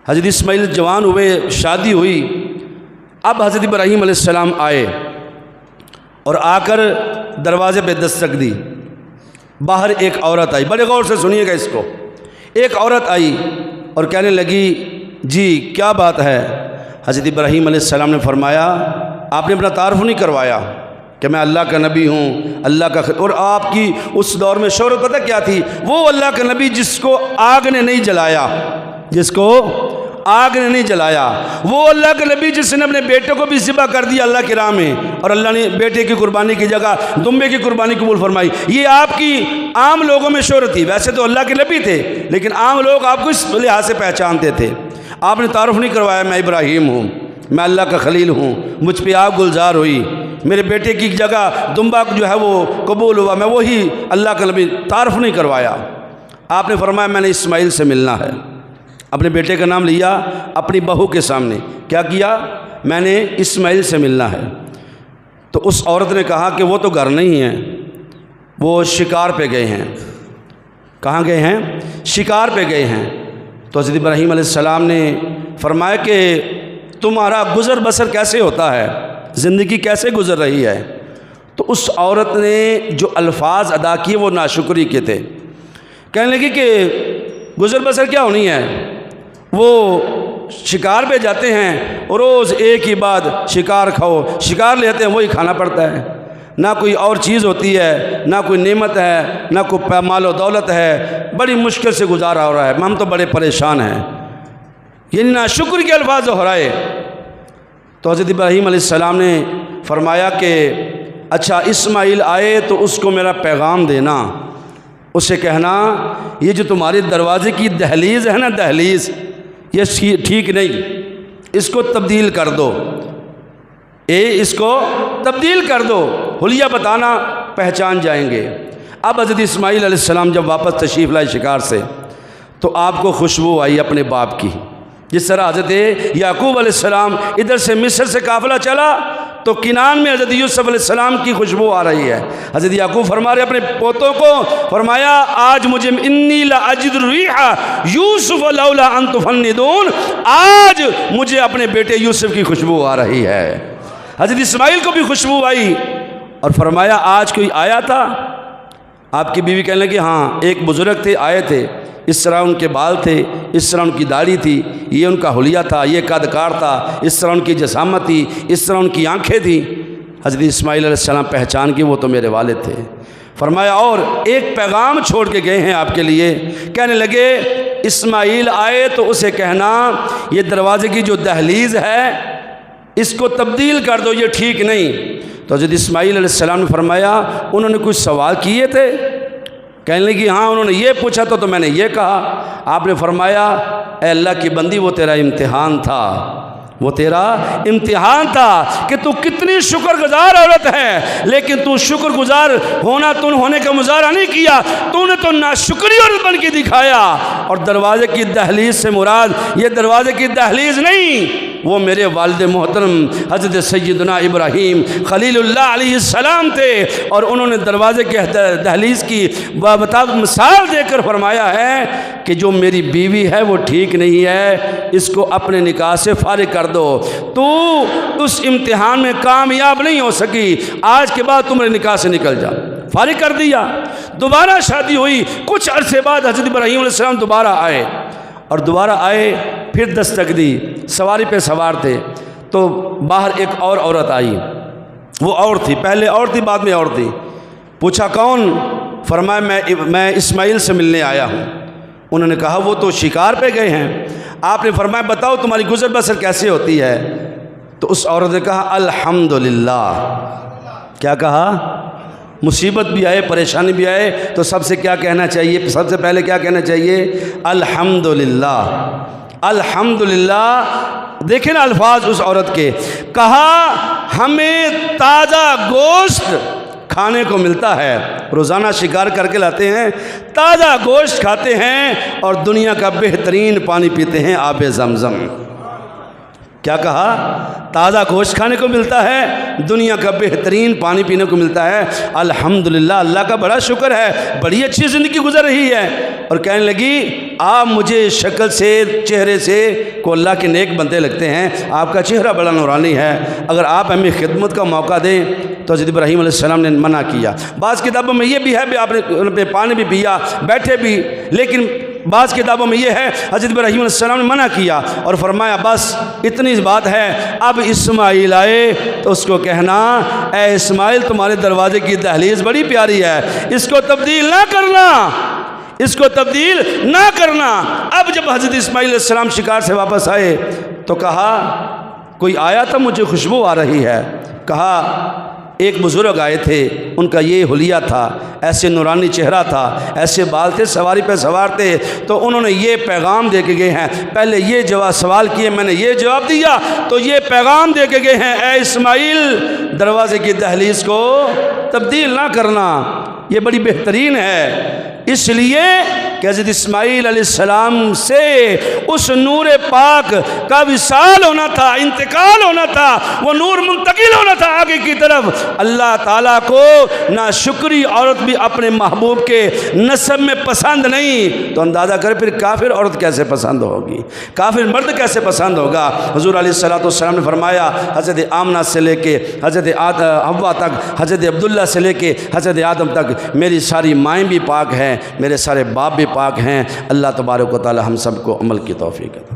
حضرت اسماعیل جوان ہوئے، شادی ہوئی۔ اب حضرت ابراہیم علیہ السلام آئے اور آ کر دروازے پہ دستک دی۔ باہر ایک عورت آئی، بڑے غور سے سنیے گا اس کو۔ ایک عورت آئی اور کہنے لگی جی کیا بات ہے؟ حضرت ابراہیم علیہ السلام نے فرمایا آپ نے اپنا تعارف نہیں کروایا کہ میں اللہ کا نبی ہوں، اللہ کا اور آپ کی اس دور میں شہرت پتہ کیا تھی؟ وہ اللہ کا نبی جس کو آگ نے نہیں جلایا، جس کو آگ نے نہیں جلایا، وہ اللہ کا نبی جس نے اپنے بیٹے کو بھی ذبح کر دیا اللہ کی راہ میں، اور اللہ نے بیٹے کی قربانی کی جگہ دمبے کی قربانی قبول فرمائی۔ یہ آپ کی عام لوگوں میں شہرت تھی، ویسے تو اللہ کے نبی تھے لیکن عام لوگ آپ کو اس لحاظ سے پہچانتے تھے۔ آپ نے تعارف نہیں کروایا میں ابراہیم ہوں، میں اللہ کا خلیل ہوں، مجھ پہ آگ گلزار ہوئی، میرے بیٹے کی جگہ دمبا جو ہے وہ قبول ہوا، میں وہی اللہ کا نبی، تعارف نہیں کروایا۔ آپ نے فرمایا میں نے اسماعیل سے ملنا ہے۔ اپنے بیٹے کا نام لیا اپنی بہو کے سامنے، کیا کیا؟ میں نے اسماعیل سے ملنا ہے۔ تو اس عورت نے کہا کہ وہ تو گھر نہیں ہیں، وہ شکار پہ گئے ہیں۔ کہاں گئے ہیں؟ شکار پہ گئے ہیں۔ تو حضرت ابراہیم علیہ السلام نے فرمایا کہ تمہارا گزر بسر کیسے ہوتا ہے، زندگی کیسے گزر رہی ہے؟ تو اس عورت نے جو الفاظ ادا کیے وہ ناشکری کے تھے۔ کہنے لگی کہ گزر بسر کیا ہونی ہے، وہ شکار پہ جاتے ہیں، روز ایک ہی بات شکار کھاؤ، شکار لیتے ہیں وہی کھانا پڑتا ہے، نہ کوئی اور چیز ہوتی ہے، نہ کوئی نعمت ہے، نہ کوئی مال و دولت ہے، بڑی مشکل سے گزارا ہو رہا ہے، ہم تو بڑے پریشان ہیں۔ یعنی ناشکر کے الفاظ دہرائے۔ تو حضرت ابراہیم علیہ السلام نے فرمایا کہ اچھا اسماعیل آئے تو اس کو میرا پیغام دینا، اسے کہنا یہ جو تمہارے دروازے کی دہلیز ہے نا، دہلیز یہ ٹھیک نہیں، اس کو تبدیل کر دو، اس کو تبدیل کر دو، حلیہ بتانا پہچان جائیں گے۔ اب حضرت اسماعیل علیہ السلام جب واپس تشریف لائے شکار سے تو آپ کو خوشبو آئی اپنے باپ کی، جس طرح حضرت یعقوب علیہ السلام ادھر سے مصر سے قافلہ چلا تو کنان میں حضرت یوسف علیہ السلام کی خوشبو آ رہی ہے۔ حضرت یعقوب فرما رہے اپنے پوتوں کو، فرمایا آج مجھے انی لاجد الریح یوسف لولا ان تفندون، آج مجھے اپنے بیٹے یوسف کی خوشبو آ رہی ہے۔ حضرت اسماعیل کو بھی خوشبو آئی اور فرمایا آج کوئی آیا تھا؟ آپ کی بیوی کہنے لگی ہاں ایک بزرگ تھے، آئے تھے، اس طرح ان کے بال تھے، اس طرح ان کی داڑھی تھی، یہ ان کا حلیہ تھا، یہ قدکار تھا، اس طرح ان کی جسامت تھی، اس طرح ان کی آنکھیں تھیں۔ حضرت اسماعیل علیہ السلام پہچان کی وہ تو میرے والد تھے۔ فرمایا اور ایک پیغام چھوڑ کے گئے ہیں آپ کے لیے۔ کہنے لگے اسماعیل آئے تو اسے کہنا یہ دروازے کی جو دہلیز ہے اس کو تبدیل کر دو، یہ ٹھیک نہیں۔ تو حضرت اسماعیل علیہ السلام نے فرمایا انہوں نے کچھ سوال کیے تھے؟ کہنے لگی ہاں انہوں نے یہ پوچھا تو میں نے یہ کہا۔ آپ نے فرمایا اے اللہ کی بندی وہ تیرا امتحان تھا، وہ تیرا امتحان تھا کہ تو کتنی شکر گزار عورت ہے، لیکن تو شکر گزار ہونے کا مظاہرہ نہیں کیا، تو نے تو ناشکری عورت بن کے دکھایا۔ اور دروازے کی دہلیز سے مراد یہ دروازے کی دہلیز نہیں، وہ میرے والد محترم حضرت سیدنا ابراہیم خلیل اللہ علیہ السلام تھے، اور انہوں نے دروازے کے دہلیز کی مثال دے کر فرمایا ہے کہ جو میری بیوی ہے وہ ٹھیک نہیں ہے، اس کو اپنے نکاح سے فارغ کر دو، تو اس امتحان میں کامیاب نہیں ہو سکی، آج کے بعد تمہارے نکاح سے نکل جا۔ فارغ کر دیا۔ دوبارہ شادی ہوئی، کچھ عرصے بعد حضرت ابراہیم علیہ السلام دوبارہ آئے، اور دوبارہ آئے پھر دستک دی، سواری پہ سوار تھے تو باہر ایک اور عورت آئی، وہ اور تھی، پہلے اور تھی بعد میں اور تھی۔ پوچھا کون؟ فرمایا میں اسماعیل سے ملنے آیا ہوں۔ انہوں نے کہا وہ تو شکار پہ گئے ہیں۔ آپ نے فرمایا بتاؤ تمہاری گزر بسر کیسے ہوتی ہے؟ تو اس عورت نے کہا الحمدللہ۔ کیا کہا؟ مصیبت بھی آئے، پریشانی بھی آئے تو سب سے کیا کہنا چاہیے؟ سب سے پہلے کیا کہنا چاہیے؟ الحمدللہ، الحمدللہ۔ دیکھیں نا الفاظ اس عورت کے، کہا ہمیں تازہ گوشت کھانے کو ملتا ہے، روزانہ شکار کر کے لاتے ہیں، تازہ گوشت کھاتے ہیں، اور دنیا کا بہترین پانی پیتے ہیں، آب زمزم۔ کیا کہا؟ تازہ گوشت کھانے کو ملتا ہے، دنیا کا بہترین پانی پینے کو ملتا ہے، الحمدللہ اللہ کا بڑا شکر ہے، بڑی اچھی زندگی گزر رہی ہے۔ اور کہنے لگی آپ مجھے شکل سے، چہرے سے کو اللہ کے نیک بندے لگتے ہیں، آپ کا چہرہ بڑا نورانی ہے، اگر آپ ہمیں خدمت کا موقع دیں۔ تو حضرت ابراہیم علیہ السلام نے منع کیا۔ بعض کتابوں میں یہ بھی ہے کہ آپ نے پانی بھی پیا، بیٹھے بھی، لیکن بعض کتابوں میں یہ ہے حضرت ابراہیم علیہ السلام نے منع کیا اور فرمایا بس اتنی بات ہے، اب اسماعیل آئے تو اس کو کہنا اے اسماعیل تمہارے دروازے کی دہلیز بڑی پیاری ہے، اس کو تبدیل نہ کرنا، اس کو تبدیل نہ کرنا۔ اب جب حضرت اسماعیل علیہ السلام شکار سے واپس آئے تو کہا کوئی آیا تھا، مجھے خوشبو آ رہی ہے۔ کہا ایک بزرگ آئے تھے، ان کا یہ حلیہ تھا، ایسے نورانی چہرہ تھا، ایسے بال تھے، سواری پہ سوار تھے، تو انہوں نے یہ پیغام دے کے گئے ہیں، پہلے یہ جواب سوال کیے، میں نے یہ جواب دیا، تو یہ پیغام دے کے گئے ہیں اے اسماعیل دروازے کی دہلیز کو تبدیل نہ کرنا، یہ بڑی بہترین ہے۔ اس لیے کہ حضرت اسماعیل علیہ السلام سے اس نور پاک کا وصال ہونا تھا، انتقال ہونا تھا، وہ نور منتقل ہونا تھا آگے کی طرف۔ اللہ تعالیٰ کو ناشکری عورت بھی اپنے محبوب کے نسب میں پسند نہیں، تو اندازہ کر پھر کافر عورت کیسے پسند ہوگی، کافر مرد کیسے پسند ہوگا۔ حضور علیہ السلام نے فرمایا حضرت آمنہ سے لے کے حضرت حوا تک، حضرت عبداللہ سے لے کے حضرت آدم تک میری ساری مائیں بھی پاک ہیں، میرے سارے باپ بھی پاک ہیں۔ اللہ تبارک و تعالی ہم سب کو عمل کی توفیق عطا۔